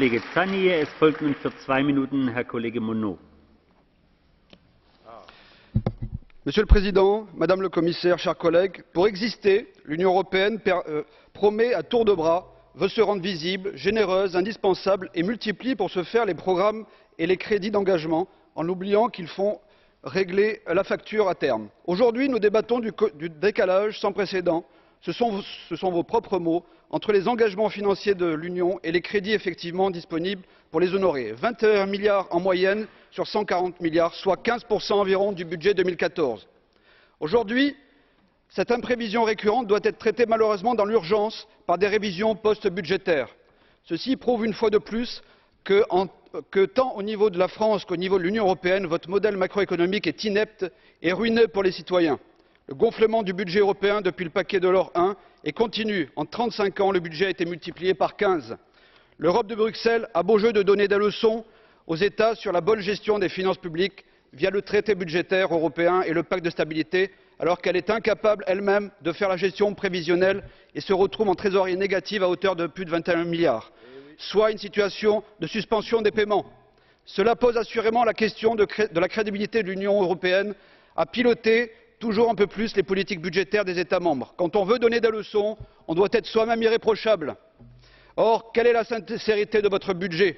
Kollege Zanni. Es folgt nun für 2 Minuten Herr Kollege Monod. Monsieur le Président, Madame le Commissaire, chers collègues, pour exister, l'Union européenne promet à tour de bras, veut se rendre visible, généreuse, indispensable et multiplie pour ce faire les programmes et les crédits d'engagement, en oubliant qu'ils font régler la facture à terme. Aujourd'hui, nous débattons du décalage sans précédent, ce sont vos propres mots, entre les engagements financiers de l'Union et les crédits effectivement disponibles pour les honorer. 21 milliards en moyenne sur 140 milliards, soit 15% environ du budget 2014. Aujourd'hui, cette imprévision récurrente doit être traitée malheureusement dans l'urgence par des révisions post-budgétaires. Ceci prouve une fois de plus que tant au niveau de la France qu'au niveau de l'Union européenne, votre modèle macroéconomique est inepte et ruineux pour les citoyens. Le gonflement du budget européen depuis le paquet Delors I et continue. En 35 ans, le budget a été multiplié par 15. L'Europe de Bruxelles a beau jeu de donner des leçons aux États sur la bonne gestion des finances publiques via le traité budgétaire européen et le pacte de stabilité, alors qu'elle est incapable elle-même de faire la gestion prévisionnelle et se retrouve en trésorerie négative à hauteur de plus de 21 milliards, soit une situation de suspension des paiements. Cela pose assurément la question de la crédibilité de l'Union européenne à piloter toujours un peu plus les politiques budgétaires des États membres. Quand on veut donner des leçons, on doit être soi-même irréprochable. Or, quelle est la sincérité de votre budget?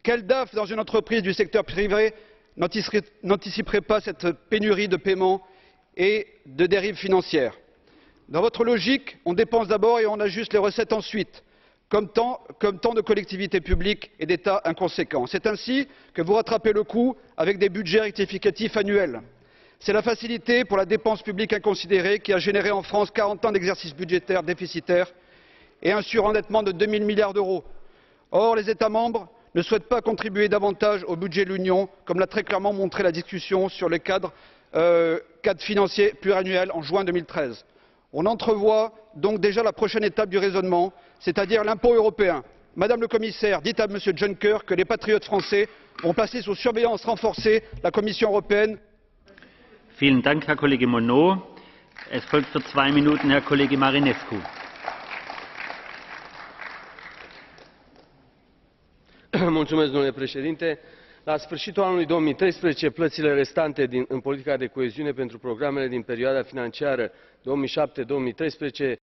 Quel DAF dans une entreprise du secteur privé n'anticiperait pas cette pénurie de paiements et de dérives financières? Dans votre logique, on dépense d'abord et on ajuste les recettes ensuite, comme tant de collectivités publiques et d'États inconséquents. C'est ainsi que vous rattrapez le coup avec des budgets rectificatifs annuels. C'est la facilité pour la dépense publique inconsidérée qui a généré en France 40 ans d'exercice budgétaire déficitaire et un surendettement de 2 000 milliards d'euros. Or, les États membres ne souhaitent pas contribuer davantage au budget de l'Union, comme l'a très clairement montré la discussion sur le cadre financier pluriannuel en juin 2013. On entrevoit donc déjà la prochaine étape du raisonnement, c'est-à-dire l'impôt européen. Madame le Commissaire, dites à M. Juncker que les patriotes français vont placer sous surveillance renforcée la Commission européenne. Vielen Dank, Herr Kollege Monod. Es folgt für 2 Minuten Herr Kollege Marinescu. Mulțumesc, domnule președinte. La sfârșitul anului 2013, plățile restante în politica de coeziune pentru programele din perioada financiară 2007-2013